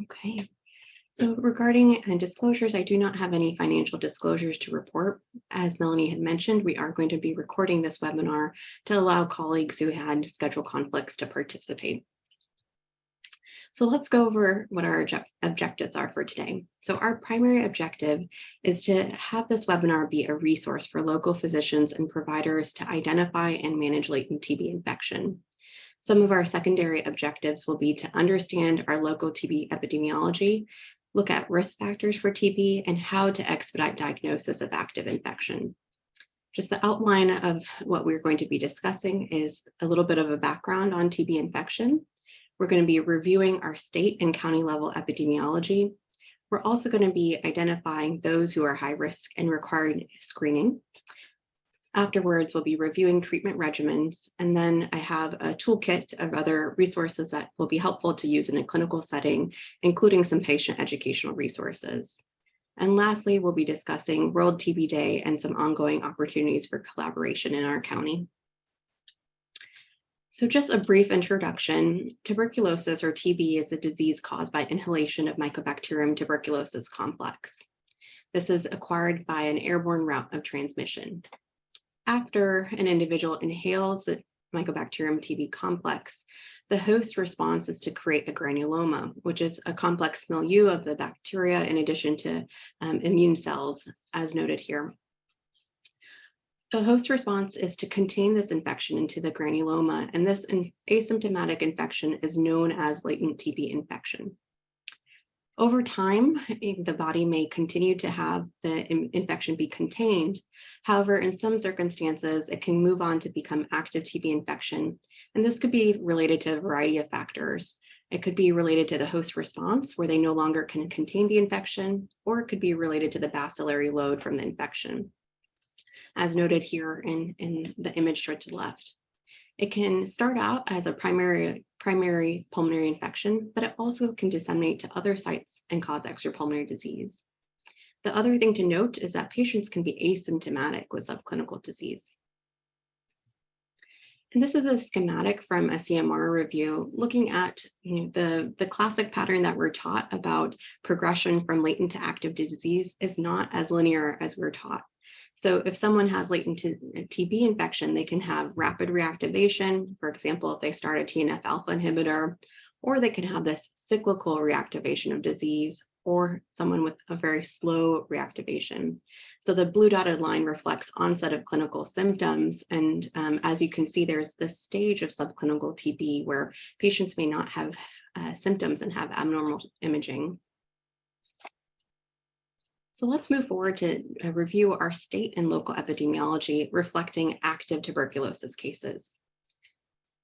Okay. So regarding disclosures, I do not have any financial disclosures to report. As Melanie had mentioned, we are going to be recording this webinar to allow colleagues who had schedule conflicts to participate. So let's go over what our objectives are for today. So our primary objective is to have this webinar be a resource for local physicians and providers to identify and manage latent TB infection. Some of our secondary objectives will be to understand our local TB epidemiology, look at risk factors for TB, and how to expedite diagnosis of active infection. Just the outline of what we're going to be discussing is a little bit of a background on TB infection. We're going to be reviewing our state and county level epidemiology. We're also going to be identifying those who are high risk and requiring screening. Afterwards, we'll be reviewing treatment regimens, and then I have a toolkit of other resources that will be helpful to use in a clinical setting, including some patient educational resources. And lastly, we'll be discussing World TB Day and some ongoing opportunities for collaboration in our county. So just a brief introduction, tuberculosis or TB is a disease caused by inhalation of Mycobacterium tuberculosis complex. This is acquired by an airborne route of transmission. After an individual inhales the Mycobacterium TB complex, the host response is to create a granuloma, which is a complex milieu of the bacteria in addition to immune cells, as noted here. The host response is to contain this infection into the granuloma, and this asymptomatic infection is known as latent TB infection. Over time, the body may continue to have the infection be contained. However, in some circumstances, it can move on to become active TB infection, and this could be related to a variety of factors. It could be related to the host response, where they no longer can contain the infection, or it could be related to the bacillary load from the infection, as noted here in the image toward the left. It can start out as a primary pulmonary infection, but it also can disseminate to other sites and cause extrapulmonary disease. The other thing to note is that patients can be asymptomatic with subclinical disease. And this is a schematic from a CMR review looking at the classic pattern that we're taught about progression from latent to active disease is not as linear as we're taught. So if someone has latent TB infection, they can have rapid reactivation. For example, if they start a TNF alpha inhibitor, or they can have this cyclical reactivation of disease, or someone with a very slow reactivation. So the blue dotted line reflects onset of clinical symptoms. And as you can see, there's this stage of subclinical TB where patients may not have symptoms and have abnormal imaging. So let's move forward to review our state and local epidemiology reflecting active tuberculosis cases.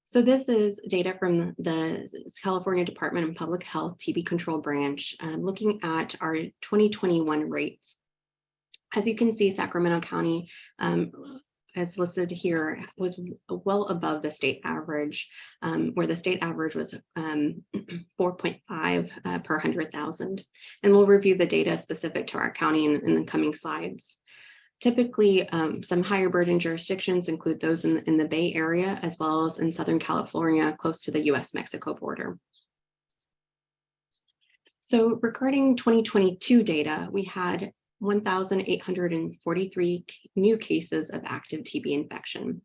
So this is data from the California Department of Public Health TB Control Branch, looking at our 2021 rates. As you can see, Sacramento County, as listed here, was well above the state average, where the state average was 4.5 per 100,000. And we'll review the data specific to our county in the coming slides. Typically, some higher burden jurisdictions include those in the Bay Area, as well as in Southern California, close to the US-Mexico border. So regarding 2022 data, we had 1,843 new cases of active TB infection,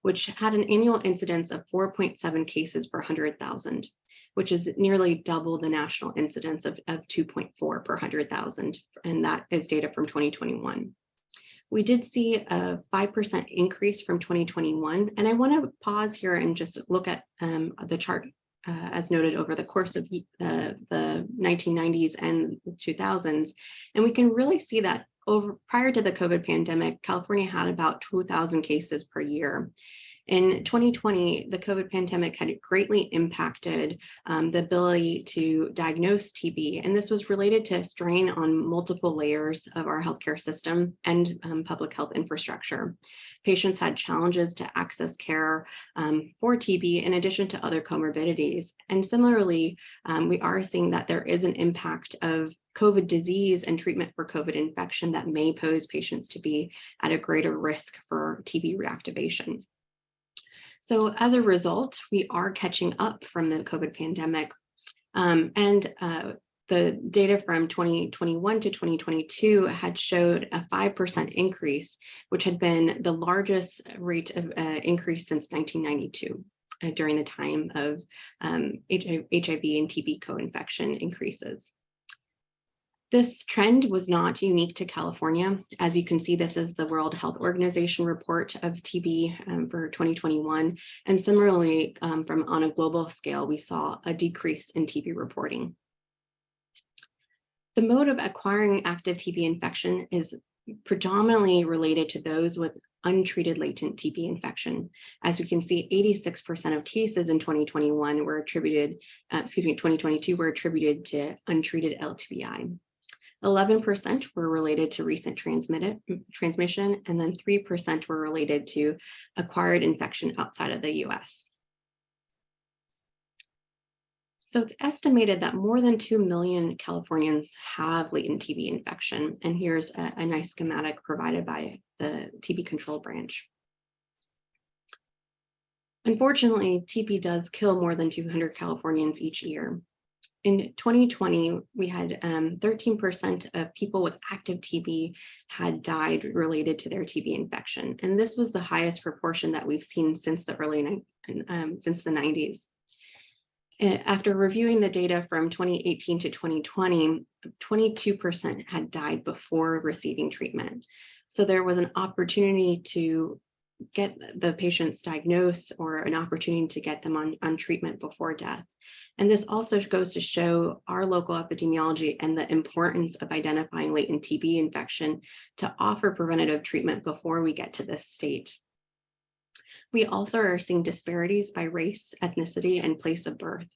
which had an annual incidence of 4.7 cases per 100,000, which is nearly double the national incidence of 2.4 per 100,000, and that is data from 2021. We did see a 5% increase from 2021, and I want to pause here and just look at the chart as noted over the course of the 1990s and 2000s. And we can really see that prior to the COVID pandemic, California had about 2,000 cases per year. In 2020, the COVID pandemic had greatly impacted the ability to diagnose TB, and this was related to strain on multiple layers of our healthcare system and public health infrastructure. Patients had challenges to access care for TB in addition to other comorbidities. And similarly, we are seeing that there is an impact of COVID disease and treatment for COVID infection that may pose patients to be at a greater risk for TB reactivation. So as a result, we are catching up from the COVID pandemic. The data from 2021 to 2022 had showed a 5% increase, which had been the largest rate of increase since 1992 during the time of HIV and TB co-infection increases. This trend was not unique to California. As you can see, this is the World Health Organization report of TB for 2021. And similarly, from on a global scale, we saw a decrease in TB reporting. The mode of acquiring active TB infection is predominantly related to those with untreated latent TB infection. As we can see, 86% of cases in 2021 were attributed, 2022 were attributed to untreated LTBI. 11% were related to recent transmission, and then 3% were related to acquired infection outside of the US. So it's estimated that more than 2 million Californians have latent TB infection. And here's a nice schematic provided by the TB control branch. Unfortunately, TB does kill more than 200 Californians each year. In 2020, we had 13% of people with active TB had died related to their TB infection. And this was the highest proportion that we've seen since the since the 90s. After reviewing the data from 2018 to 2020, 22% had died before receiving treatment. So there was an opportunity to get the patients diagnosed or an opportunity to get them on treatment before death. And this also goes to show our local epidemiology and the importance of identifying latent TB infection to offer preventative treatment before we get to this state. We also are seeing disparities by race, ethnicity, and place of birth.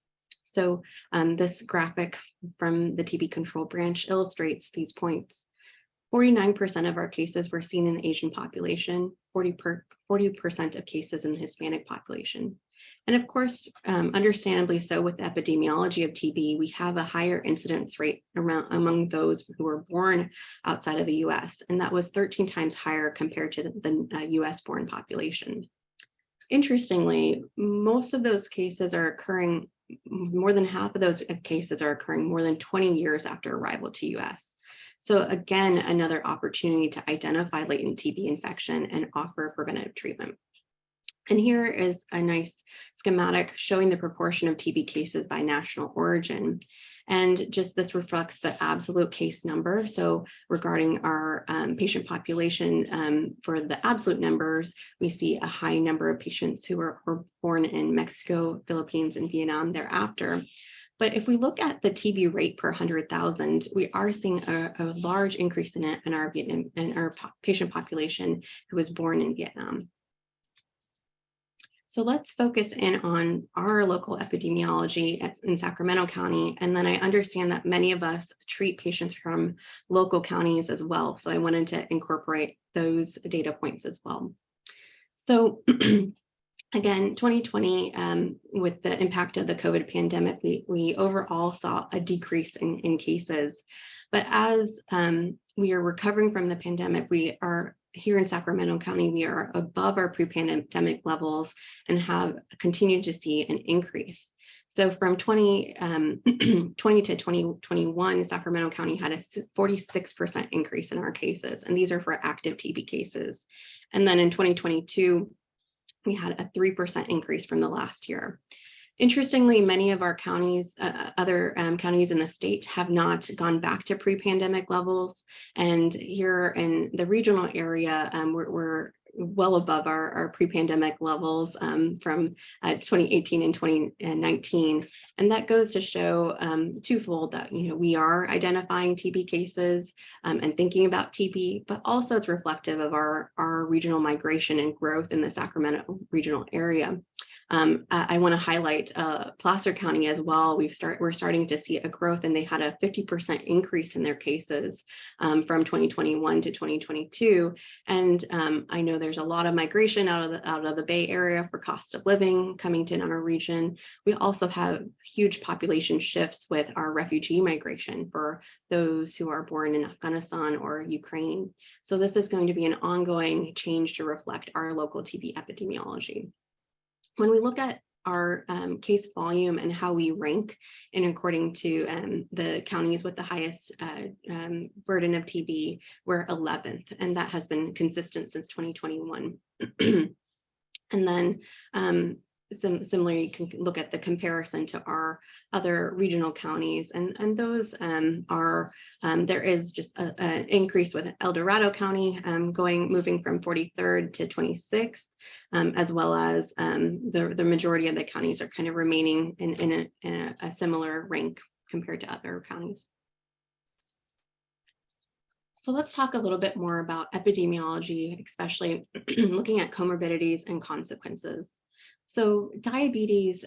So this graphic from the TB control branch illustrates these points. 49% of our cases were seen in the Asian population, 40% of cases in the Hispanic population. And of course, understandably so, with the epidemiology of TB, we have a higher incidence rate among those who were born outside of the US, and that was 13 times higher compared to the US born population. Interestingly, most of those cases are occurring, more than half of those cases are occurring more than 20 years after arrival to US. So again, another opportunity to identify latent TB infection and offer preventative treatment. And here is a nice schematic showing the proportion of TB cases by national origin. And just this reflects the absolute case number. So regarding our patient population, for the absolute numbers, we see a high number of patients who were born in Mexico, Philippines, and Vietnam thereafter. But if we look at the TB rate per 100,000, we are seeing a large increase in it in our patient population who was born in Vietnam. So let's focus in on our local epidemiology in Sacramento County. And then I understand that many of us treat patients from local counties as well. So I wanted to incorporate those data points as well. So again, 2020, with the impact of the COVID pandemic, we overall saw a decrease in cases. But as we are recovering from the pandemic, we are here in Sacramento County, we are above our pre-pandemic levels and have continued to see an increase. So from 2020 to 2021, Sacramento County had a 46% increase in our cases, and these are for active TB cases. And then in 2022, we had a 3% increase from the last year. Interestingly, many of our counties, other counties in the state have not gone back to pre-pandemic levels. And here in the regional area, we're well above our pre-pandemic levels from 2018 and 2019. And that goes to show twofold that, we are identifying TB cases and thinking about TB, but also it's reflective of our regional migration and growth in the Sacramento regional area. I want to highlight Placer County as well. We're starting to see a growth, and they had a 50% increase in their cases from 2021 to 2022. And I know there's a lot of migration out of the Bay Area for cost of living coming to our region. We also have huge population shifts with our refugee migration for those who are born in Afghanistan or Ukraine. So this is going to be an ongoing change to reflect our local TB epidemiology. When we look at our case volume and how we rank in according to the counties with the highest burden of TB, we're 11th, and that has been consistent since 2021. And then similarly, you can look at the comparison to our other regional counties, and those are, there is just an increase with El Dorado County moving from 43rd to 26th, as well as the majority of the counties are kind of remaining in a similar rank compared to other counties. So let's talk a little bit more about epidemiology, especially looking at comorbidities and consequences. So diabetes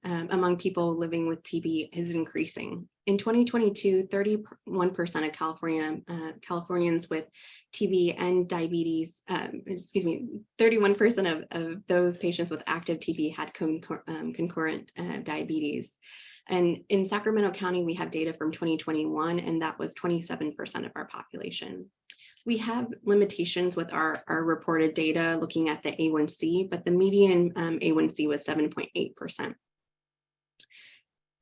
among people living with TB is increasing. In 2022, 31% of Californians with TB and diabetes, 31% of those patients with active TB had concurrent diabetes. And in Sacramento County, we have data from 2021, and that was 27% of our population. We have limitations with our reported data looking at the A1C, but the median A1C was 7.8%.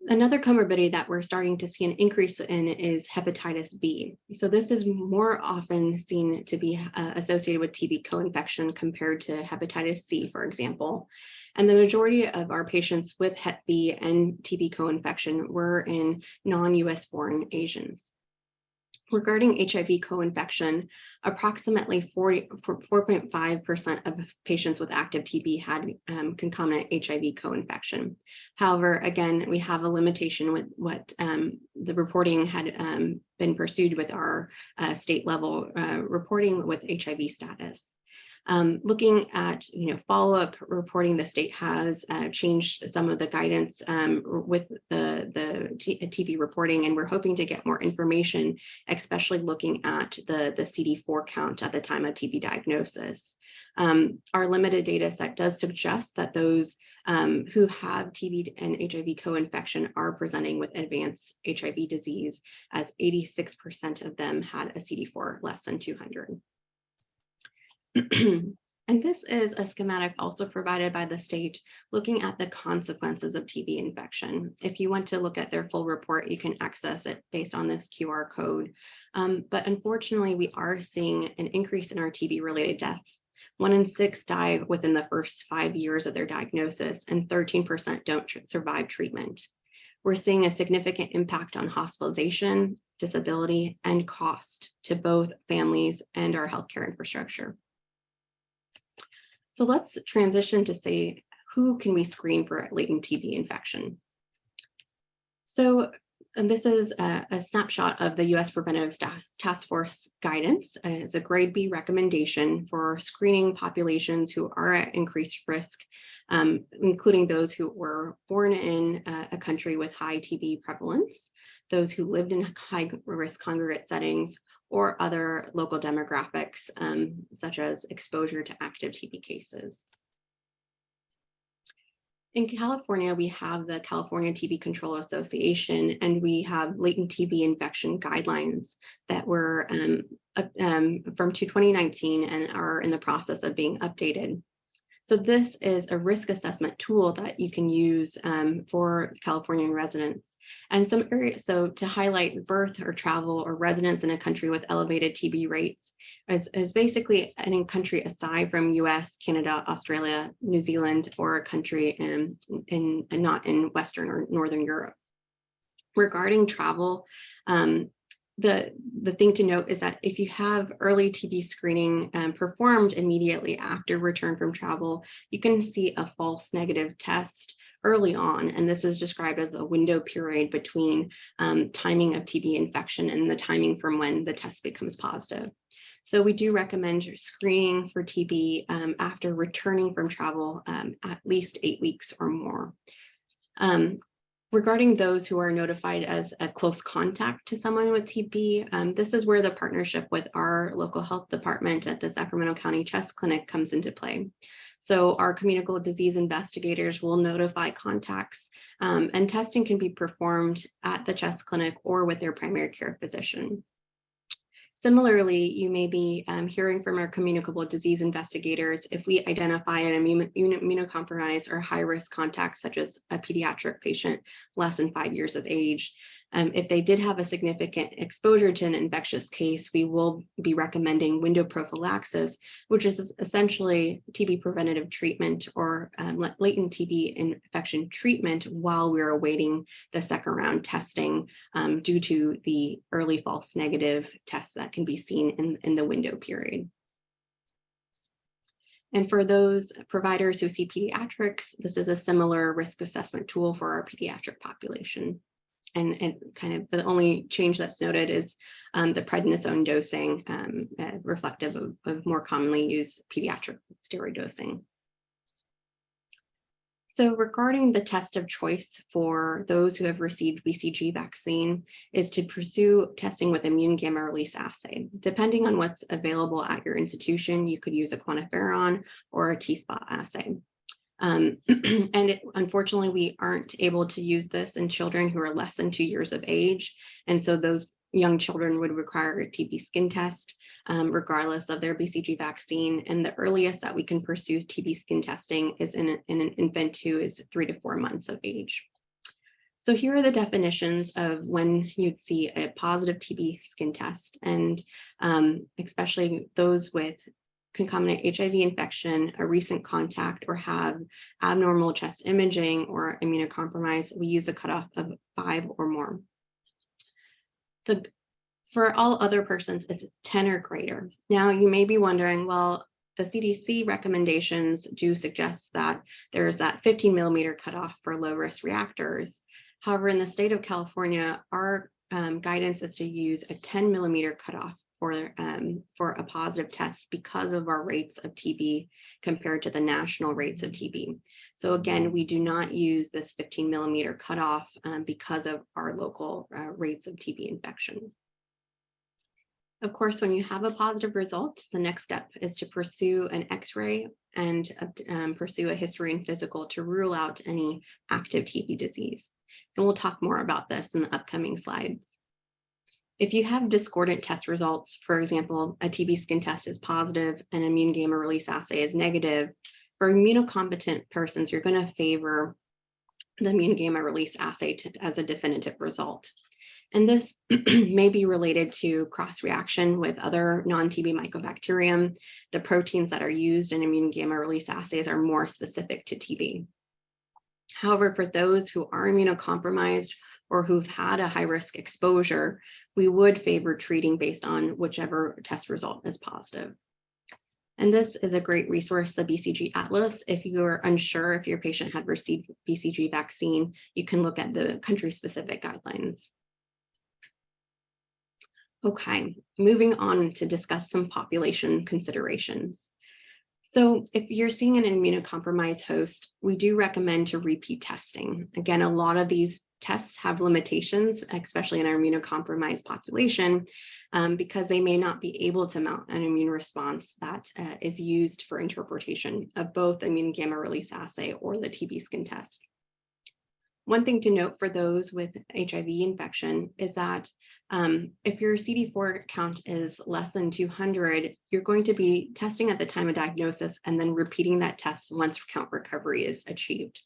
Another comorbidity that we're starting to see an increase in is hepatitis B. So this is more often seen to be associated with TB co-infection compared to hepatitis C, for example. And the majority of our patients with Hep B and TB co-infection were in non-US born Asians. Regarding HIV co-infection, approximately 4.5% of patients with active TB had concomitant HIV co-infection. However, again, we have a limitation with what the reporting had been pursued with our state level reporting with HIV status. Looking at follow-up reporting, the state has changed some of the guidance with the TB reporting, and we're hoping to get more information, especially looking at the CD4 count at the time of TB diagnosis. Our limited data set does suggest that those who have TB and HIV co-infection are presenting with advanced HIV disease, as 86% of them had a CD4 less than 200. And this is a schematic also provided by the state looking at the consequences of TB infection. If you want to look at their full report, you can access it based on this QR code. But unfortunately, we are seeing an increase in our TB-related deaths. 1 in 6 die within the first 5 years of their diagnosis, and 13% don't survive treatment. We're seeing a significant impact on hospitalization, disability, and cost to both families and our healthcare infrastructure. So let's transition to say, who can we screen for latent TB infection? So, and this is a snapshot of the U.S. Preventive Task Force guidance. It's a grade B recommendation for screening populations who are at increased risk, including those who were born in a country with high TB prevalence, those who lived in high risk congregate settings, or other local demographics, such as exposure to active TB cases. In California, we have the California TB Control Association, and we have latent TB infection guidelines that were from 2019 and are in the process of being updated. So this is a risk assessment tool that you can use for Californian residents. And some areas, so to highlight birth or travel or residence in a country with elevated TB rates is basically any country aside from US, Canada, Australia, New Zealand, or a country not in Western or Northern Europe. Regarding travel, the thing to note is that if you have early TB screening performed immediately after return from travel, you can see a false negative test early on, and this is described as a window period between timing of TB infection and the timing from when the test becomes positive. So we do recommend screening for TB after returning from travel at least 8 weeks or more. Regarding those who are notified as a close contact to someone with TB, this is where the partnership with our local health department at the Sacramento County Chest Clinic comes into play. So our communicable disease investigators will notify contacts, and testing can be performed at the chest clinic or with their primary care physician. Similarly, you may be hearing from our communicable disease investigators if we identify an immunocompromised or high-risk contact, such as a pediatric patient less than 5 years of age. If they did have a significant exposure to an infectious case, we will be recommending window prophylaxis, which is essentially TB preventative treatment or latent TB infection treatment while we're awaiting the second round testing due to the early false negative tests that can be seen in the window period. And for those providers who see pediatrics, this is a similar risk assessment tool for our pediatric population. And kind of the only change that's noted is the prednisone dosing, reflective of more commonly used pediatric steroid dosing. So regarding the test of choice for those who have received BCG vaccine is to pursue testing with immune gamma release assay. Depending on what's available at your institution, you could use a quantiferon or a T-spot assay. Unfortunately, we aren't able to use this in children who are less than 2 years of age. And so those young children would require a TB skin test, regardless of their BCG vaccine. And the earliest that we can pursue TB skin testing is in an infant who is 3 to 4 months of age. So here are the definitions of when you'd see a positive TB skin test, and especially those with concomitant HIV infection, a recent contact, or have abnormal chest imaging or immunocompromised. We use the cutoff of 5 or more. For all other persons, it's 10 or greater. Now, you may be wondering, well, the CDC recommendations do suggest that there's that 15 millimeter cutoff for low risk reactors. However, in the state of California, our guidance is to use a 10 millimeter cutoff for a positive test because of our rates of TB compared to the national rates of TB. So again, we do not use this 15 millimeter cutoff because of our local rates of TB infection. Of course, when you have a positive result, the next step is to pursue an X-ray and pursue a history and physical to rule out any active TB disease. And we'll talk more about this in the upcoming slides. If you have discordant test results, for example, a TB skin test is positive and immune gamma release assay is negative, for immunocompetent persons, you're going to favor the immune gamma release assay as a definitive result. And this may be related to cross-reaction with other non-TB mycobacterium. The proteins that are used in immune gamma release assays are more specific to TB. However, for those who are immunocompromised or who've had a high-risk exposure, we would favor treating based on whichever test result is positive. And this is a great resource, the BCG Atlas. If you're unsure if your patient had received BCG vaccine, you can look at the country-specific guidelines. Okay, moving on to discuss some population considerations. So if you're seeing an immunocompromised host, we do recommend to repeat testing. Again, a lot of these tests have limitations, especially in our immunocompromised population, because they may not be able to mount an immune response that is used for interpretation of both immune gamma release assay or the TB skin test. One thing to note for those with HIV infection is that if your CD4 count is less than 200, you're going to be testing at the time of diagnosis and then repeating that test once count recovery is achieved.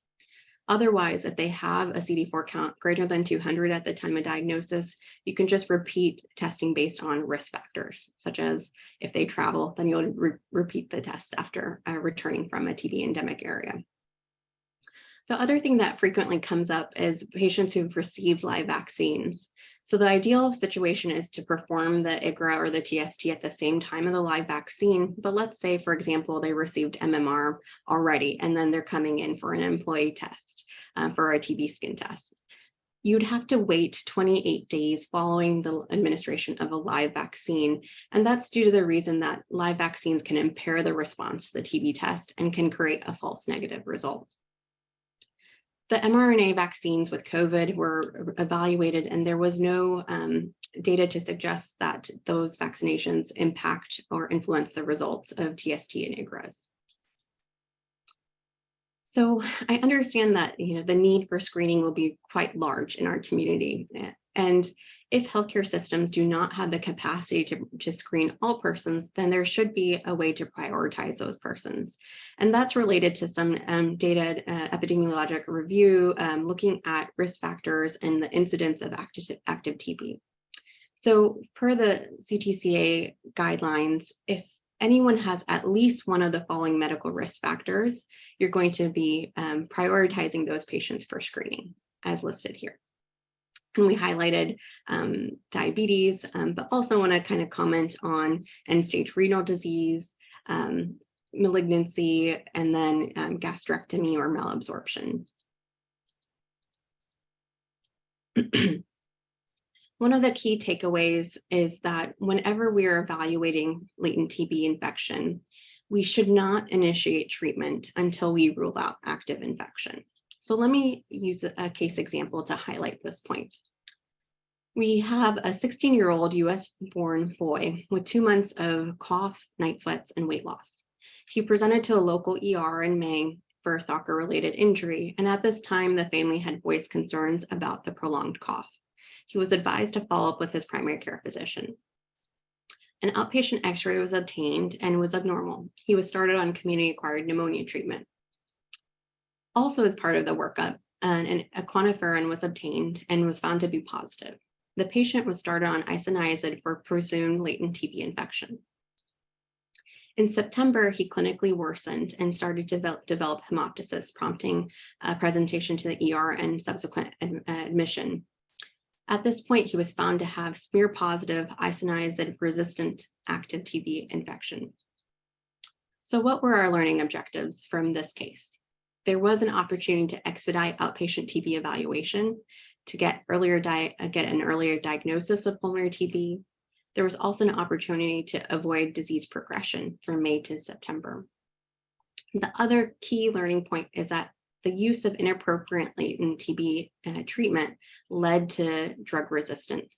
Otherwise, if they have a CD4 count greater than 200 at the time of diagnosis, you can just repeat testing based on risk factors, such as if they travel, then you'll repeat the test after returning from a TB endemic area. The other thing that frequently comes up is patients who've received live vaccines. So the ideal situation is to perform the IGRA or the TST at the same time of the live vaccine. But let's say, for example, they received MMR already, and then they're coming in for an employee test for a TB skin test. You'd have to wait 28 days following the administration of a live vaccine. And that's due to the reason that live vaccines can impair the response to the TB test and can create a false negative result. The mRNA vaccines with COVID were evaluated, and there was no data to suggest that those vaccinations impact or influence the results of TST and IGRAs. So I understand that the need for screening will be quite large in our community, And if healthcare systems do not have the capacity to screen all persons, then there should be a way to prioritize those persons. And that's related to some data epidemiologic review looking at risk factors and the incidence of active TB. So per the CTCA guidelines, if anyone has at least one of the following medical risk factors, you're going to be prioritizing those patients for screening as listed here. And we highlighted diabetes, but also want to kind of comment on end-stage renal disease, malignancy, and then gastrectomy or malabsorption. One of the key takeaways is that whenever we are evaluating latent TB infection, we should not initiate treatment until we rule out active infection. So let me use a case example to highlight this point. We have a 16-year-old US-born boy with 2 months of cough, night sweats, and weight loss. He presented to a local ER in May for a soccer-related injury, and at this time, the family had voiced concerns about the prolonged cough. He was advised to follow up with his primary care physician. An outpatient x-ray was obtained and was abnormal. He was started on community-acquired pneumonia treatment. Also as part of the workup, a quantiferin was obtained and was found to be positive. The patient was started on Isoniazid for presumed latent TB infection. In September, he clinically worsened and started to develop hemoptysis, prompting presentation to the ER and subsequent admission. At this point, he was found to have smear-positive Isoniazid-resistant active TB infection. So what were our learning objectives from this case? There was an opportunity to expedite outpatient TB evaluation, to get an earlier diagnosis of pulmonary TB. There was also an opportunity to avoid disease progression from May to September. The other key learning point is that the use of inappropriate latent TB treatment led to drug resistance.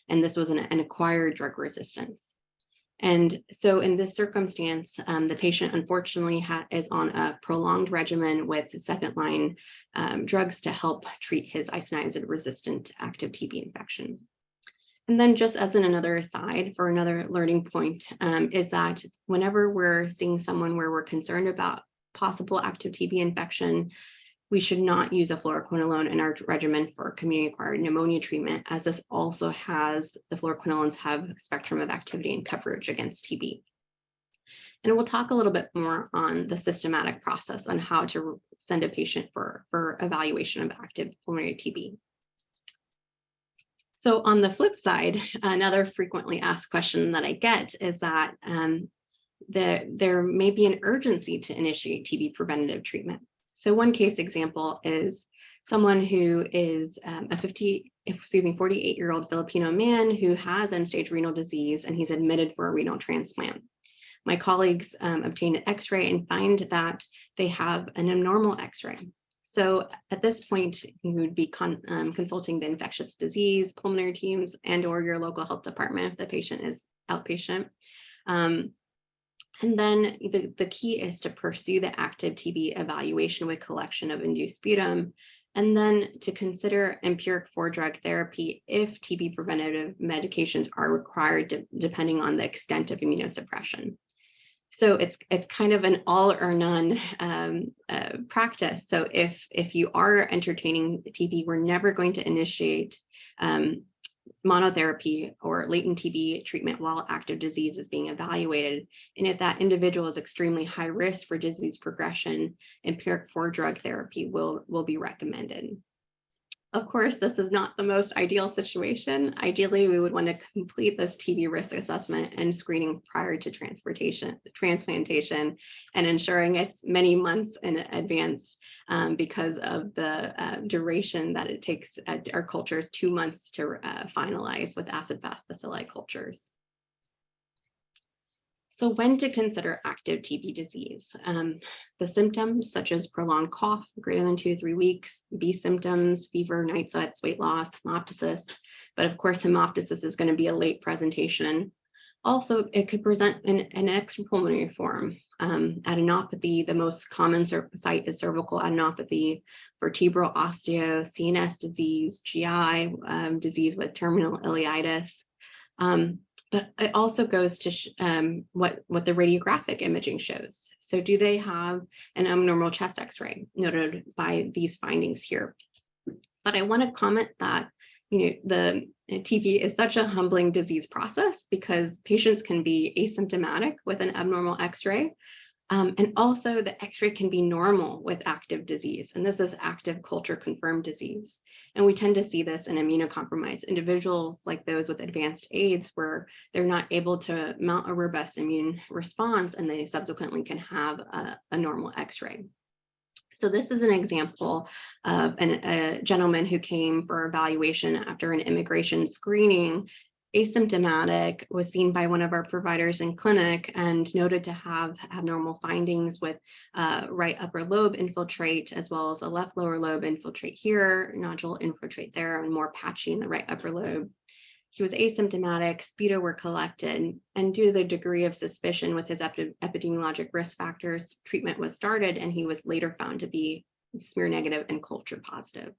And this was an acquired drug resistance. And so in this circumstance, the patient unfortunately is on a prolonged regimen with second-line drugs to help treat his Isoniazid-resistant active TB infection. And then just as another aside for another learning point is that whenever we're seeing someone where we're concerned about possible active TB infection, we should not use a fluoroquinolone in our regimen for community-acquired pneumonia treatment, as this also has, the fluoroquinolones have a spectrum of activity and coverage against TB. And we'll talk a little bit more on the systematic process on how to send a patient for evaluation of active pulmonary TB. So on the flip side, another frequently asked question that I get is that there may be an urgency to initiate TB preventative treatment. So one case example is someone who is a 48-year-old Filipino man who has end-stage renal disease, and he's admitted for a renal transplant. My colleagues obtained an x-ray and find that they have an abnormal x-ray. So at this point, you would be consulting the infectious disease, pulmonary teams, and or your local health department if the patient is outpatient. And then the key is to pursue the active TB evaluation with collection of induced sputum, and then to consider empiric 4-drug therapy if TB preventative medications are required depending on the extent of immunosuppression. So it's kind of an all or none practice. So if you are entertaining TB, we're never going to initiate monotherapy or latent TB treatment while active disease is being evaluated. And if that individual is extremely high risk for disease progression, empiric 4-drug therapy will be recommended. Of course, this is not the most ideal situation. Ideally, we would want to complete this TB risk assessment and screening prior to transplantation, and ensuring it's many months in advance because of the duration that it takes our cultures 2 months to finalize with acid-fast bacilli cultures. So when to consider active TB disease? The symptoms such as prolonged cough greater than 2 to 3 weeks, B symptoms, fever, night sweats, weight loss, hemoptysis. But of course, hemoptysis is going to be a late presentation. Also, it could present in an extrapulmonary form. Adenopathy, the most common site is cervical adenopathy, vertebral osteo, CNS disease, GI disease with terminal ileitis. But it also goes to what the radiographic imaging shows. So do they have an abnormal chest X-ray noted by these findings here? But I want to comment that the TB is such a humbling disease process because patients can be asymptomatic with an abnormal X-ray. And also the X-ray can be normal with active disease, and this is active culture confirmed disease. And we tend to see this in immunocompromised individuals like those with advanced AIDS, where they're not able to mount a robust immune response and they subsequently can have a normal X-ray. So this is an example of a gentleman who came for evaluation after an immigration screening, asymptomatic, was seen by one of our providers in clinic and noted to have abnormal findings with right upper lobe infiltrate, as well as a left lower lobe infiltrate here, nodule infiltrate there, and more patchy in the right upper lobe. He was asymptomatic, sputa were collected, and due to the degree of suspicion with his epidemiologic risk factors, treatment was started, and he was later found to be smear negative and culture positive.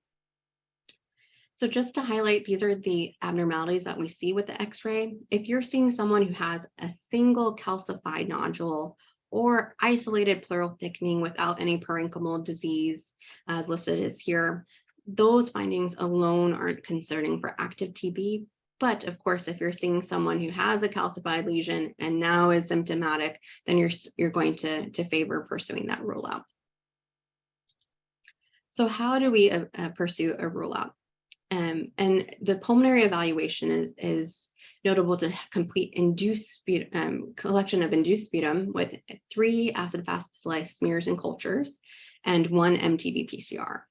So just to highlight, these are the abnormalities that we see with the X-ray. If you're seeing someone who has a single calcified nodule or isolated pleural thickening without any parenchymal disease, as listed as here, those findings alone aren't concerning for active TB. But of course, if you're seeing someone who has a calcified lesion and now is symptomatic, then you're going to favor pursuing that rule out. So how do we pursue a rule out? And the pulmonary evaluation is notable to complete induced sputum, collection of induced sputum with 3 acid-fast bacilli smears and cultures and 1 MTB PCR.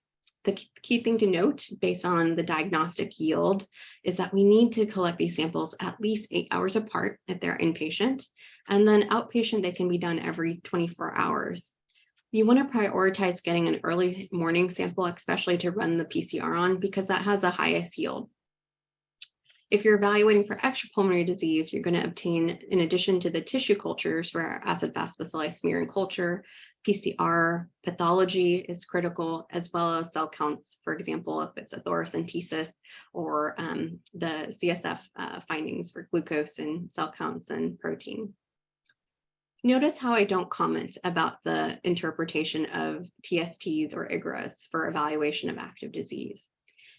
The key thing to note based on the diagnostic yield is that we need to collect these samples at least 8 hours apart if they're inpatient, and then outpatient, they can be done every 24 hours. You want to prioritize getting an early morning sample, especially to run the PCR on, because that has the highest yield. If you're evaluating for extrapulmonary disease, you're going to obtain, in addition to the tissue cultures for acid-fast bacilli smear and culture, PCR pathology is critical, as well as cell counts, for example, if it's a thoracentesis or the CSF findings for glucose and cell counts and protein. Notice how I don't comment about the interpretation of TSTs or IGRAs for evaluation of active disease.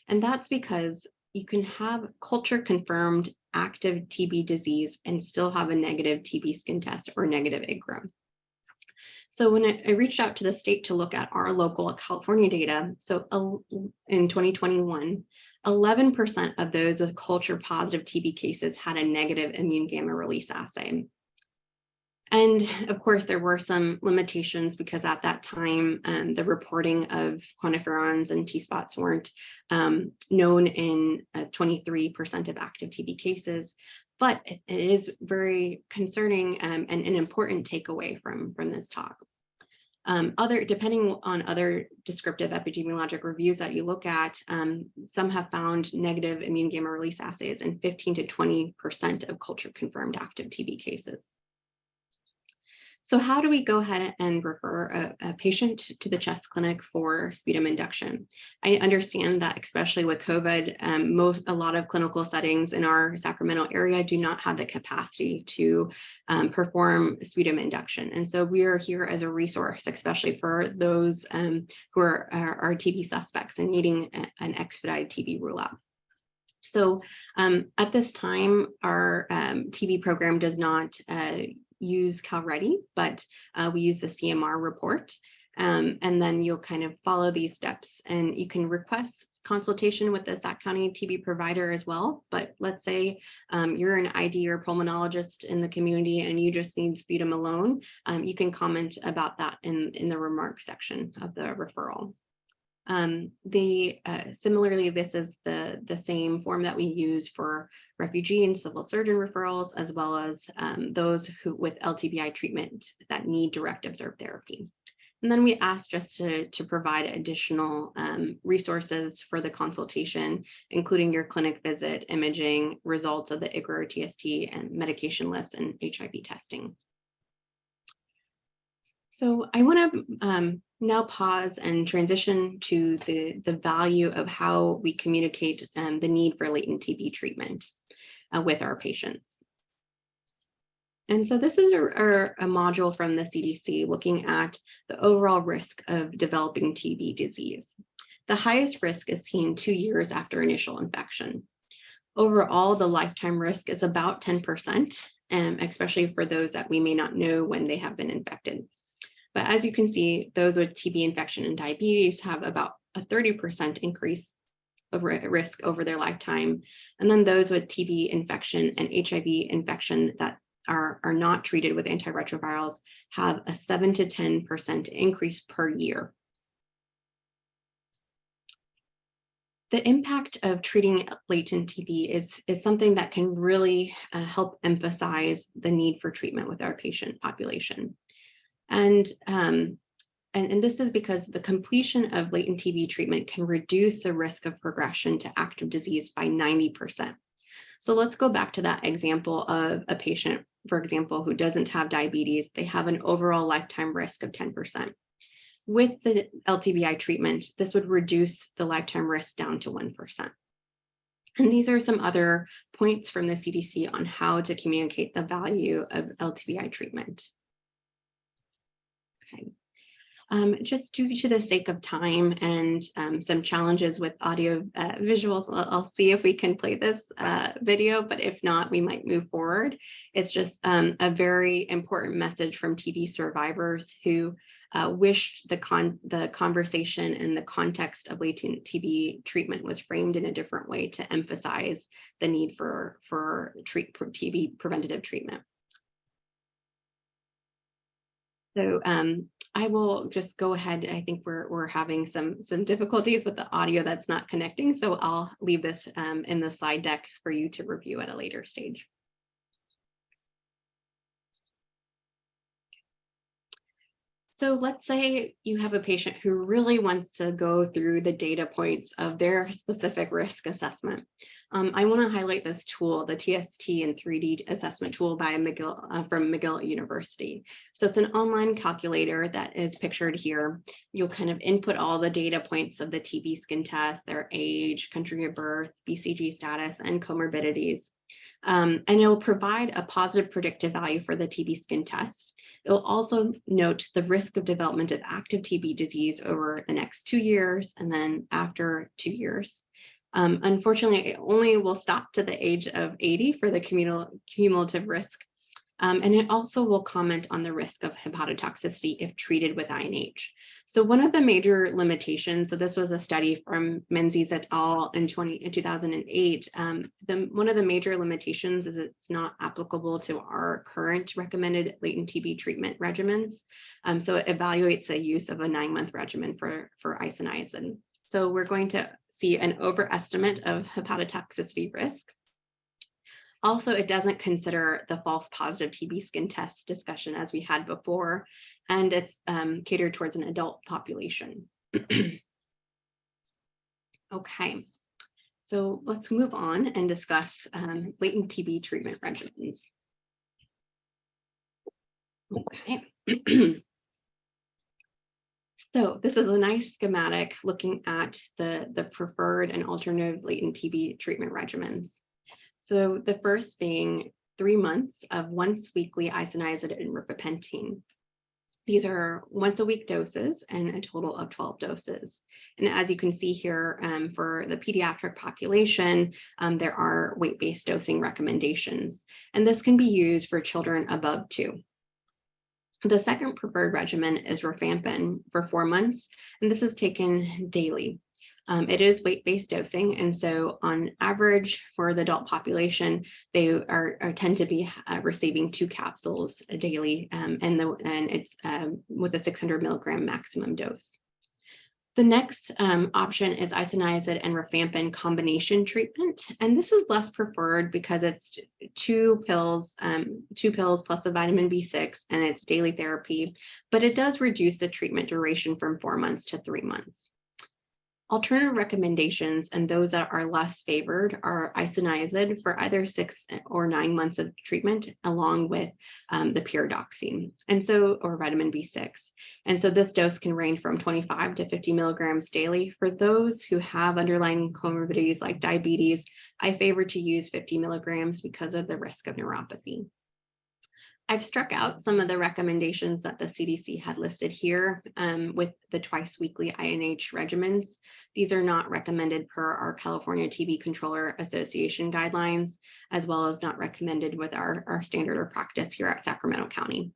And that's because you can have culture confirmed active TB disease and still have a negative TB skin test or negative IGRA. So when I reached out to the state to look at our local California data, so in 2021, 11% of those with culture positive TB cases had a negative immune gamma release assay. And of course, there were some limitations because at that time, the reporting of quantiferons and T-spots weren't known in 23% of active TB cases. But it is very concerning and an important takeaway from this talk. Depending on other descriptive epidemiologic reviews that you look at, some have found negative immune gamma release assays in 15 to 20% of culture confirmed active TB cases. So how do we go ahead and refer a patient to the chest clinic for sputum induction? I understand that especially with COVID, a lot of clinical settings in our Sacramento area do not have the capacity to perform sputum induction. And so we are here as a resource, especially for those who are TB suspects and needing an expedited TB rule out. So at this time, our TB program does not use CalReady, but we use the CMR report. And then you'll kind of follow these steps and you can request consultation with the Sac County TB provider as well. But let's say you're an ID or pulmonologist in the community and you just need sputum alone, you can comment about that in the remarks section of the referral. Similarly, this is the same form that we use for refugee and civil surgeon referrals, as well as those who with LTBI treatment that need direct observed therapy. And then we asked just to provide additional resources for the consultation, including your clinic visit, imaging, results of the IGRA or TST, and medication lists and HIV testing. So I want to now pause and transition to the value of how we communicate the need for latent TB treatment with our patients. And so this is a module from the CDC looking at the overall risk of developing TB disease. The highest risk is seen 2 years after initial infection. Overall, the lifetime risk is about 10%, especially for those that we may not know when they have been infected. But as you can see, those with TB infection and diabetes have about a 30% increase of risk over their lifetime. And then those with TB infection and HIV infection that are not treated with antiretrovirals have a 7 to 10% increase per year. The impact of treating latent TB is something that can really help emphasize the need for treatment with our patient population. And this is because the completion of latent TB treatment can reduce the risk of progression to active disease by 90%. So let's go back to that example of a patient, for example, who doesn't have diabetes. They have an overall lifetime risk of 10%. With the LTBI treatment, this would reduce the lifetime risk down to 1%. And these are some other points from the CDC on how to communicate the value of LTBI treatment. Okay. Just due to the sake of time and some challenges with audio visuals, I'll see if we can play this video, but if not, we might move forward. It's just a very important message from TB survivors who wished the conversation and the context of latent TB treatment was framed in a different way to emphasize the need for TB preventative treatment. So I will just go ahead. I think we're having some difficulties with the audio that's not connecting, so I'll leave this in the slide deck for you to review at a later stage. So let's say you have a patient who really wants to go through the data points of their specific risk assessment. I want to highlight this tool, the TST and 3D assessment tool by from McGill University. So it's an online calculator that is pictured here. You'll kind of input all the data points of the TB skin test, their age, country of birth, BCG status, and comorbidities. And it'll provide a positive predictive value for the TB skin test. It'll also note the risk of development of active TB disease over the next 2 years and then after 2 years. Unfortunately, it only will stop to the age of 80 for the cumulative risk. And it also will comment on the risk of hepatotoxicity if treated with INH. So one of the major limitations, so this was a study from Menzies et al. in 2008, one of the major limitations is it's not applicable to our current recommended latent TB treatment regimens. So it evaluates the use of a 9-month regimen for Isoniazid. So we're going to see an overestimate of hepatotoxicity risk. Also, it doesn't consider the false positive TB skin test discussion as we had before, and it's catered towards an adult population. Okay, so let's move on and discuss latent TB treatment regimens. Okay. So this is a nice schematic looking at the preferred and alternative latent TB treatment regimens. So the first being 3 months of once weekly isoniazid and rifapentine. These are once a week doses and a total of 12 doses. And as you can see here, for the pediatric population, there are weight-based dosing recommendations, and this can be used for children above 2. The second preferred regimen is rifampin for 4 months, and this is taken daily. It is weight-based dosing, and so on average for the adult population, they tend to be receiving 2 capsules daily, and it's with a 600 milligram maximum dose. The next option is isoniazid and rifampin combination treatment, and this is less preferred because it's two pills plus a vitamin B6, and it's daily therapy, but it does reduce the treatment duration from 4 months to 3 months. Alternative recommendations, and those that are less favored, are isoniazid for either 6 or 9 months of treatment, along with the pyridoxine, or vitamin B6. And so this dose can range from 25 to 50 milligrams daily. For those who have underlying comorbidities like diabetes, I favor to use 50 milligrams because of the risk of neuropathy. I've struck out some of the recommendations that the CDC had listed here with the twice weekly INH regimens. These are not recommended per our California TB Controller Association guidelines, as well as not recommended with our standard of practice here at Sacramento County.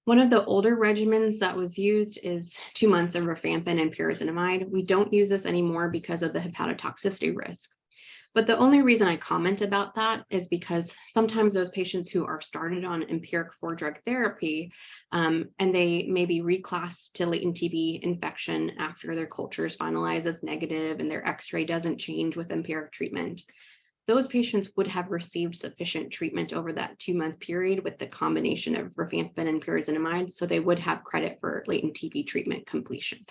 One of the older regimens that was used is 2 months of rifampin and pyrazinamide. We don't use this anymore because of the hepatotoxicity risk. But the only reason I comment about that is because sometimes those patients who are started on empiric 4-drug therapy and they may be reclassed to latent TB infection after their culture is finalized as negative and their x-ray doesn't change with empiric treatment, those patients would have received sufficient treatment over that 2-month period with the combination of rifampin and pyrazinamide, so they would have credit for latent TB treatment completion.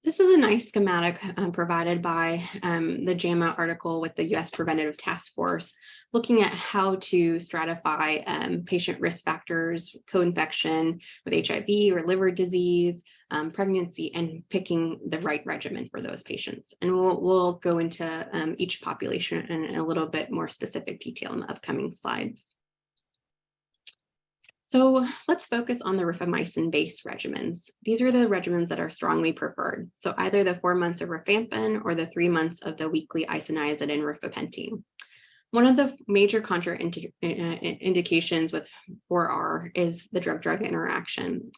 This is a nice schematic provided by the JAMA article with the U.S. Preventative Task Force, looking at how to stratify patient risk factors, co-infection with HIV or liver disease, pregnancy, and picking the right regimen for those patients. And we'll go into each population in a little bit more specific detail in the upcoming slides. So let's focus on the rifamycin-based regimens. These are the regimens that are strongly preferred. So either the 4 months of rifampin or the 3 months of the weekly isoniazid and rifapentine. One of the major contraindications with 4R is the drug-drug interaction.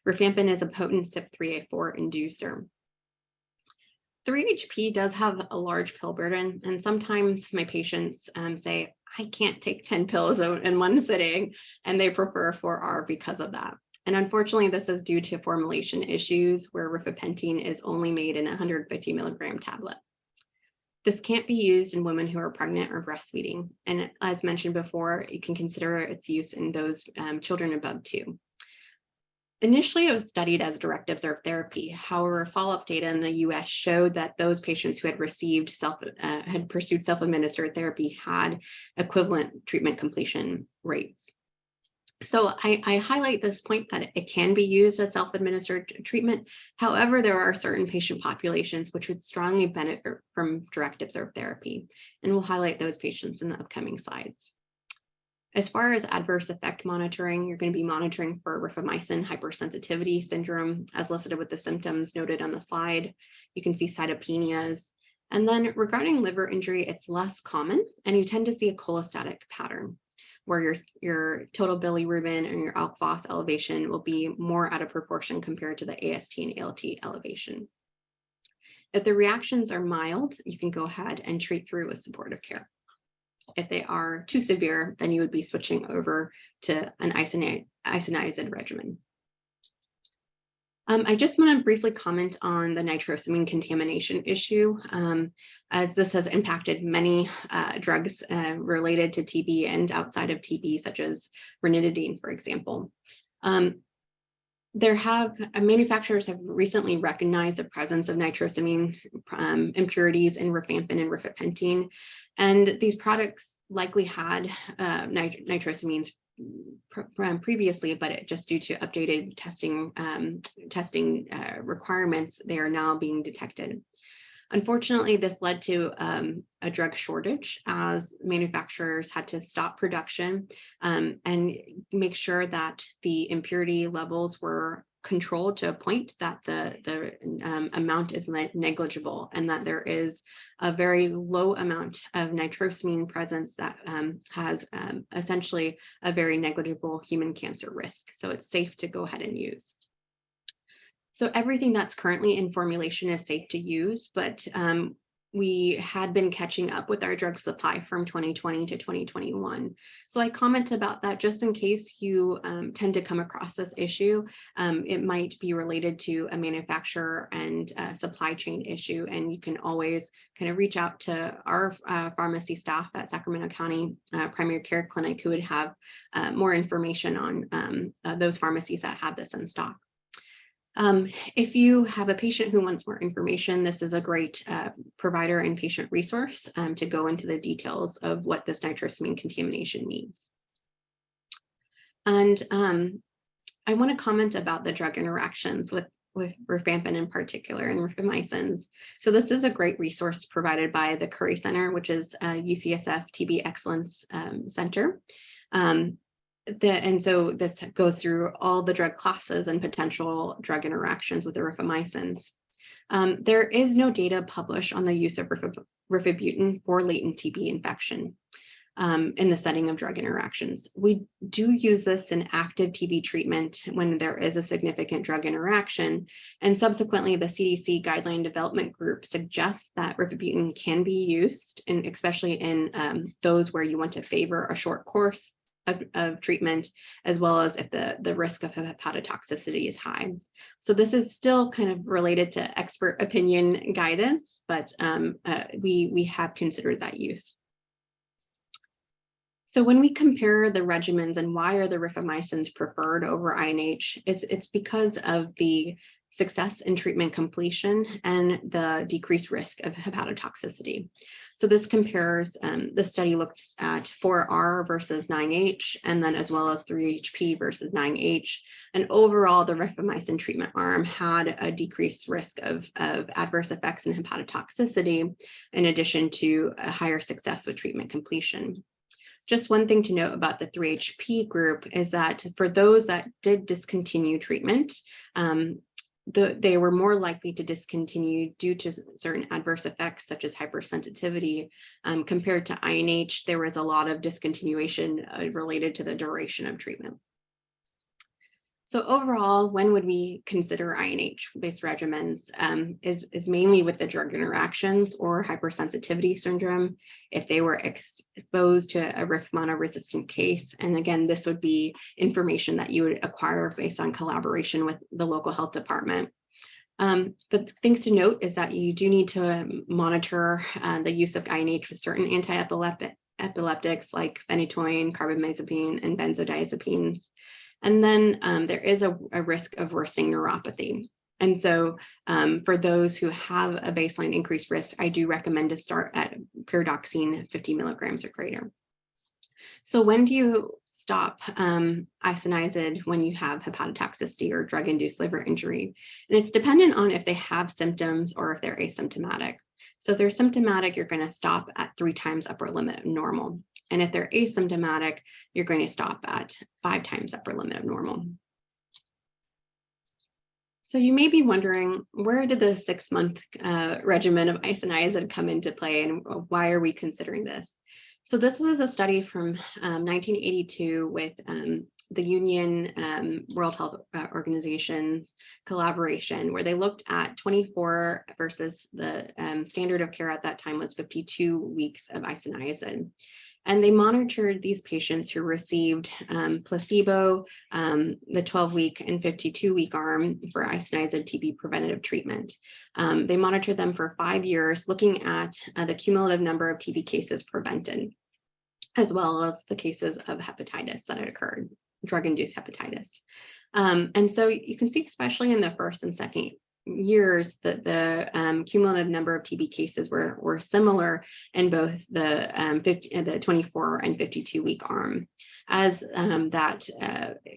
Rifampin is a potent CYP3A4 inducer. 3HP does have a large pill burden, and sometimes my patients say, I can't take 10 pills in one sitting, and they prefer 4R because of that. And unfortunately, this is due to formulation issues where rifapentine is only made in a 150 milligram tablet. This can't be used in women who are pregnant or breastfeeding. And as mentioned before, you can consider its use in those children above 2. Initially, it was studied as direct observed therapy. However, follow-up data in the US showed that those patients who had pursued self-administered therapy had equivalent treatment completion rates. So I highlight this point that it can be used as self-administered treatment. However, there are certain patient populations which would strongly benefit from direct observed therapy, and we'll highlight those patients in the upcoming slides. As far as adverse effect monitoring, you're going to be monitoring for rifamycin hypersensitivity syndrome, as listed with the symptoms noted on the slide. You can see cytopenias. And then regarding liver injury, it's less common, and you tend to see a cholestatic pattern, where your total bilirubin and your alk phos elevation will be more out of proportion compared to the AST and ALT elevation. If the reactions are mild, you can go ahead and treat through with supportive care. If they are too severe, then you would be switching over to an isoniazid regimen. I just want to briefly comment on the nitrosamine contamination issue, as this has impacted many drugs related to TB and outside of TB, such as ranitidine, for example. Manufacturers have recently recognized the presence of nitrosamine impurities in rifampin and rifapentine, and these products likely had nitrosamines previously, but just due to updated testing requirements, they are now being detected. Unfortunately, this led to a drug shortage as manufacturers had to stop production and make sure that the impurity levels were controlled to a point that the amount is negligible, and that there is a very low amount of nitrosamine presence that has essentially a very negligible human cancer risk. So it's safe to go ahead and use. So everything that's currently in formulation is safe to use, but we had been catching up with our drug supply from 2020 to 2021. So I comment about that just in case you tend to come across this issue. It might be related to a manufacturer and supply chain issue, and you can always kind of reach out to our pharmacy staff at Sacramento County Primary Care Clinic, who would have more information on those pharmacies that have this in stock. If you have a patient who wants more information, this is a great provider and patient resource to go into the details of what this nitrosamine contamination means. And I want to comment about the drug interactions with rifampin in particular and rifamycins. So this is a great resource provided by the Curry Center, which is UCSF TB Excellence Center. And so this goes through all the drug classes and potential drug interactions with the rifamycins. There is no data published on the use of rifabutin for latent TB infection in the setting of drug interactions. We do use this in active TB treatment when there is a significant drug interaction, and subsequently the CDC guideline development group suggests that rifabutin can be used, and especially in those where you want to favor a short course of treatment, as well as if the risk of hepatotoxicity is high. So this is still kind of related to expert opinion guidance, but we have considered that use. So when we compare the regimens and why are the rifamycins preferred over INH, it's because of the success in treatment completion and the decreased risk of hepatotoxicity. So this compares, the study looked at 4R versus 9H, and then as well as 3HP versus 9H. And overall, the rifamycin treatment arm had a decreased risk of adverse effects and hepatotoxicity, in addition to a higher success with treatment completion. Just one thing to note about the 3HP group is that for those that did discontinue treatment, they were more likely to discontinue due to certain adverse effects such as hypersensitivity. Compared to INH, there was a lot of discontinuation related to the duration of treatment. So overall, when would we consider INH-based regimens is mainly with the drug interactions or hypersensitivity syndrome if they were exposed to a RIF monoresistant case. And again, this would be information that you would acquire based on collaboration with the local health department. But things to note is that you do need to monitor the use of INH with certain anti-epileptics like phenytoin, carbamazepine, and benzodiazepines. And then there is a risk of worsening neuropathy. And so for those who have a baseline increased risk, I do recommend to start at pyridoxine 50 milligrams or greater. So when do you stop isoniazid when you have hepatotoxicity or drug-induced liver injury? And it's dependent on if they have symptoms or if they're asymptomatic. So if they're symptomatic, you're going to stop at 3 times upper limit of normal. And if they're asymptomatic, you're going to stop at 5 times upper limit of normal. So you may be wondering, where did the 6-month regimen of isoniazid come into play, and why are we considering this? So this was a study from 1982 with the Union World Health Organization's collaboration, where they looked at 24 versus the standard of care at that time was 52 weeks of isoniazid. And they monitored these patients who received placebo, the 12-week and 52-week arm for isoniazid TB preventative treatment. They monitored them for 5 years, looking at the cumulative number of TB cases prevented, as well as the cases of hepatitis that had occurred, drug-induced hepatitis. And so you can see, especially in the first and second years, that the cumulative number of TB cases were similar in both the 24 and 52 week arm. As that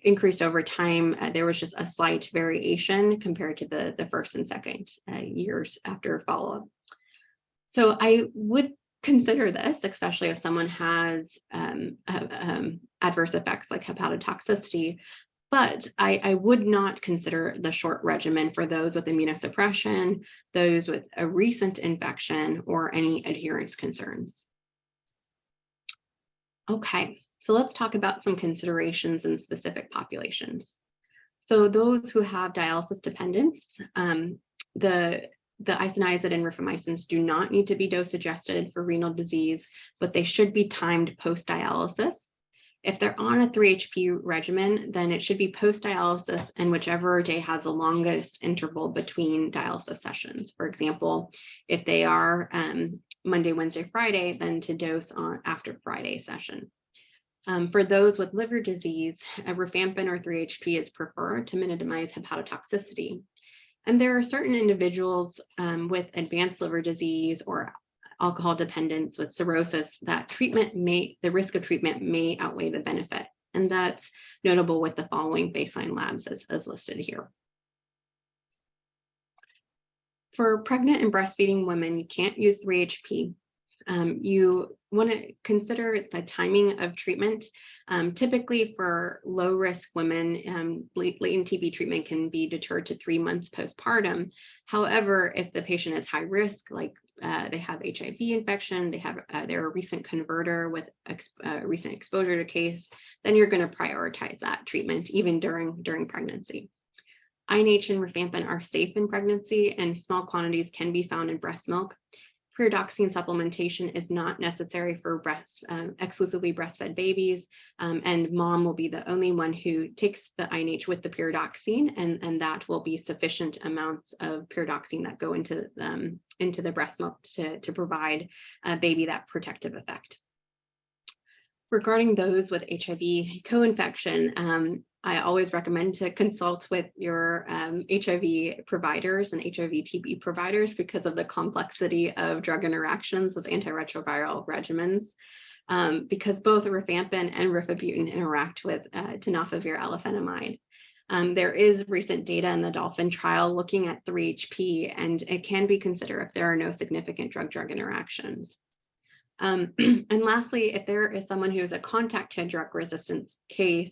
increased over time, there was just a slight variation compared to the first and second years after follow-up. So I would consider this, especially if someone has adverse effects like hepatotoxicity. But I would not consider the short regimen for those with immunosuppression, those with a recent infection, or any adherence concerns. Okay, so let's talk about some considerations in specific populations. So those who have dialysis dependence, the The isoniazid and rifamycins do not need to be dose adjusted for renal disease, but they should be timed post-dialysis. If they're on a 3-HP regimen, then it should be post-dialysis and whichever day has the longest interval between dialysis sessions. For example, if they are Monday, Wednesday, Friday, then to dose on after Friday session. For those with liver disease, rifampin or 3-HP is preferred to minimize hepatotoxicity. And there are certain individuals with advanced liver disease or alcohol dependence with cirrhosis that the risk of treatment may outweigh the benefit. And that's notable with the following baseline labs as listed here. For pregnant and breastfeeding women, you can't use 3-HP. You want to consider the timing of treatment. Typically for low risk women, latent TB treatment can be deterred to 3 months postpartum. However, if the patient is high risk, like they have HIV infection, they're a recent converter with recent exposure to case, then you're going to prioritize that treatment even during pregnancy. INH and rifampin are safe in pregnancy, and small quantities can be found in breast milk. Pyridoxine supplementation is not necessary for exclusively breastfed babies, and mom will be the only one who takes the INH with the pyridoxine, and that will be sufficient amounts of pyridoxine that go into the breast milk to provide a baby that protective effect. Regarding those with HIV co-infection, I always recommend to consult with your HIV providers and HIV TB providers because of the complexity of drug interactions with antiretroviral regimens, because both rifampin and rifabutin interact with tenofovir alafenamide. There is recent data in the Dolphin trial looking at 3-HP, and it can be considered if there are no significant drug-drug interactions. And lastly, if there is someone who is a contact to a drug resistance case,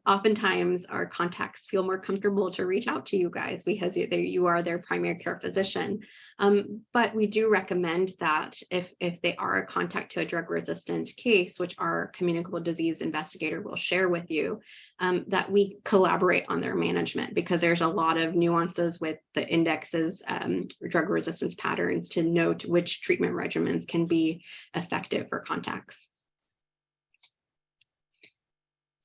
oftentimes our contacts feel more comfortable to reach out to you guys because you are their primary care physician. But we do recommend that if they are a contact to a drug resistant case, which our communicable disease investigator will share with you, that we collaborate on their management, because there's a lot of nuances with the indexes, drug resistance patterns, to note which treatment regimens can be effective for contacts.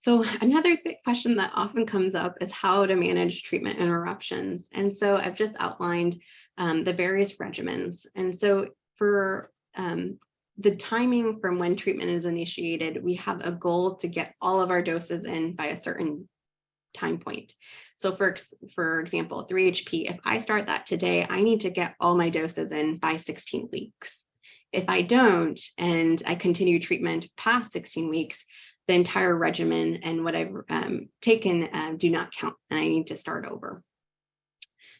So another question that often comes up is how to manage treatment interruptions. And so I've just outlined the various regimens. And so for the timing from when treatment is initiated, we have a goal to get all of our doses in by a certain time point. So for example, 3-HP, if I start that today, I need to get all my doses in by 16 weeks. If I don't, and I continue treatment past 16 weeks, the entire regimen and what I've taken do not count, and I need to start over.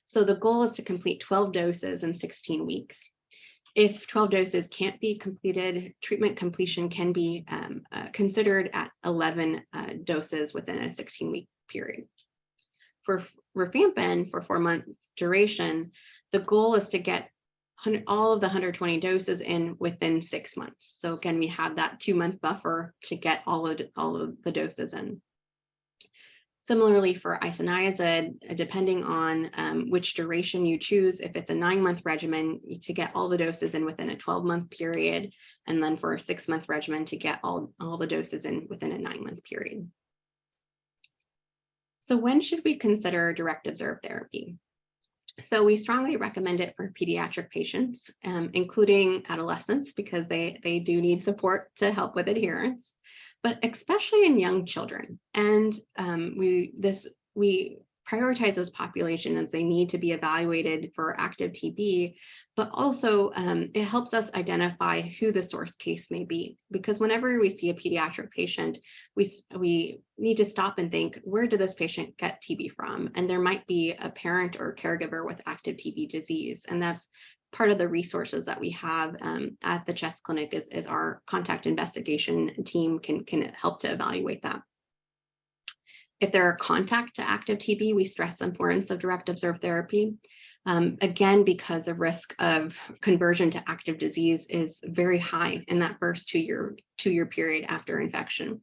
So the goal is to complete 12 doses in 16 weeks. If 12 doses can't be completed, treatment completion can be considered at 11 doses within a 16-week period. For rifampin, for 4 months duration, the goal is to get all of the 120 doses in within 6 months. So again, we have that 2-month buffer to get all of the doses in. Similarly for isoniazid, depending on which duration you choose, if it's a 9-month regimen, to get all the doses in within a 12-month period, and then for a 6-month regimen to get all the doses in within a 9-month period. So when should we consider direct observed therapy? So we strongly recommend it for pediatric patients, including adolescents, because they do need support to help with adherence, but especially in young children. And we prioritize this population as they need to be evaluated for active TB, but also it helps us identify who the source case may be, because whenever we see a pediatric patient, we need to stop and think, where did this patient get TB from? And there might be a parent or caregiver with active TB disease, and that's part of the resources that we have at the CHEST clinic is our contact investigation team can help to evaluate that. If there are contact to active TB, we stress the importance of direct observed therapy. Again, because the risk of conversion to active disease is very high in that first two-year period after infection.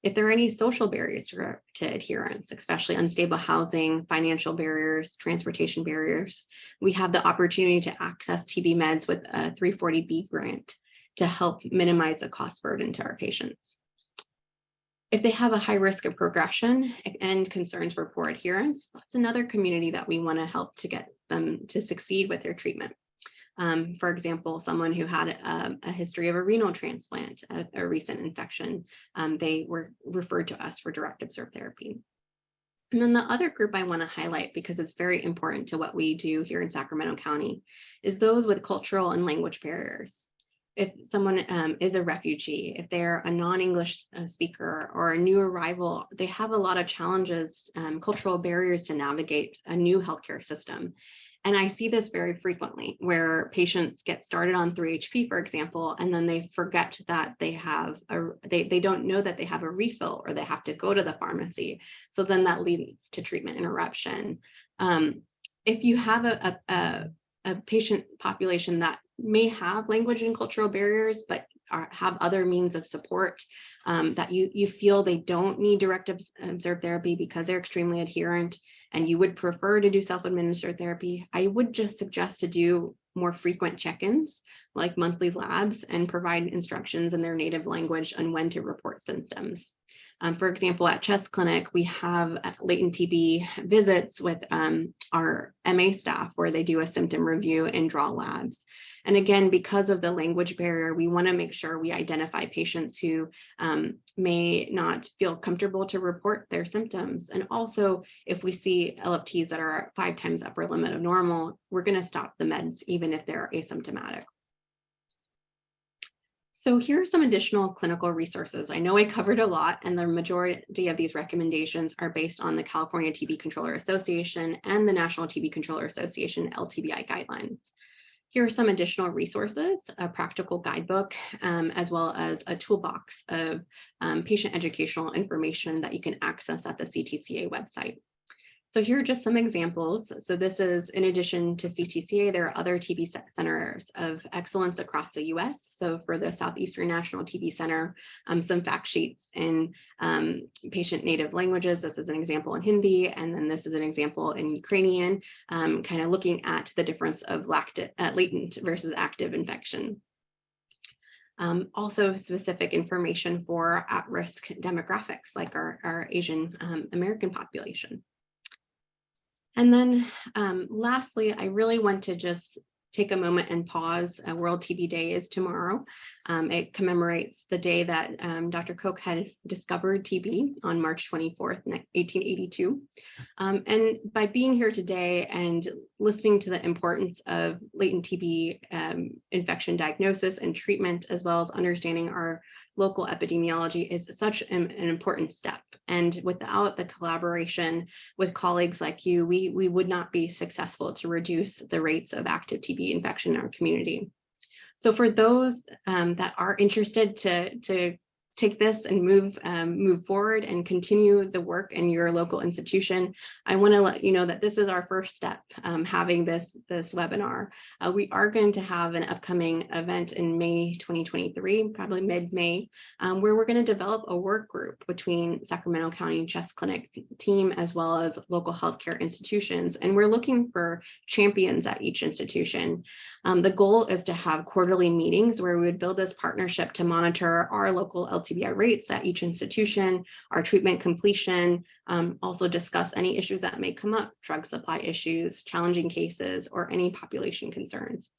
If there are any social barriers to adherence, especially unstable housing, financial barriers, transportation barriers, we have the opportunity to access TB meds with a 340B grant to help minimize the cost burden to our patients. If they have a high risk of progression and concerns for poor adherence, that's another community that we want to help to get them to succeed with their treatment. For example, someone who had a history of a renal transplant, a recent infection, they were referred to us for direct observed therapy. And then the other group I want to highlight, because it's very important to what we do here in Sacramento County, is those with cultural and language barriers. If someone is a refugee, if they're a non-English speaker or a new arrival, they have a lot of challenges, cultural barriers to navigate a new healthcare system. And I see this very frequently where patients get started on 3-HP, for example, and then they forget that they have they don't know that they have a refill, or they have to go to the pharmacy. So then that leads to treatment interruption. If you have a patient population that may have language and cultural barriers, but have other means of support, that you feel they don't need direct observed therapy because they're extremely adherent, and you would prefer to do self-administered therapy, I would just suggest to do more frequent check-ins, like monthly labs, and provide instructions in their native language on when to report symptoms. For example, at Chest Clinic, we have latent TB visits with our MA staff where they do a symptom review and draw labs. And again, because of the language barrier, we want to make sure we identify patients who may not feel comfortable to report their symptoms. And also, if we see LFTs that are 5 times upper limit of normal, we're going to stop the meds even if they're asymptomatic. So here are some additional clinical resources. I know I covered a lot, and the majority of these recommendations are based on the California TB Controller Association and the National TB Controller Association LTBI guidelines. Here are some additional resources, a practical guidebook, as well as a toolbox of patient educational information that you can access at the CTCA website. So here are just some examples. So this is, in addition to CTCA, there are other TB centers of excellence across the US. So for the Southeastern National TB Center, some fact sheets in patient native languages. This is an example in Hindi, and then this is an example in Ukrainian, kind of looking at the difference of latent versus active infection. Also specific information for at-risk demographics, like our Asian American population. And then lastly, I really want to just take a moment and pause. World TB Day is tomorrow. It commemorates the day that Dr. Koch had discovered TB on March 24th, 1882. And by being here today and listening to the importance of latent TB infection diagnosis and treatment, as well as understanding our local epidemiology, is such an important step. And without the collaboration with colleagues like you, we would not be successful to reduce the rates of active TB infection in our community. So for those that are interested to take this and move forward and continue the work in your local institution, I want to let you know that this is our first step, having this webinar. We are going to have an upcoming event in May 2023, probably mid-May, where we're going to develop a work group between Sacramento County Chest Clinic team as well as local healthcare institutions, and we're looking for champions at each institution. The goal is to have quarterly meetings where we would build this partnership to monitor our local LTBI rates at each institution, our treatment completion, also discuss any issues that may come up, drug supply issues, challenging cases, or any population concerns.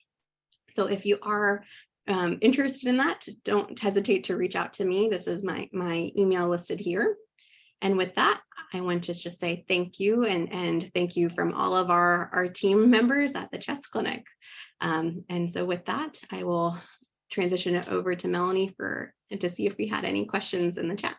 So if you are interested in that, don't hesitate to reach out to me. This is my email listed here. And with that, I want to just say thank you, and thank you from all of our team members at the Chest Clinic. And so with that, I will transition it over to Melony to see if we had any questions in the chat.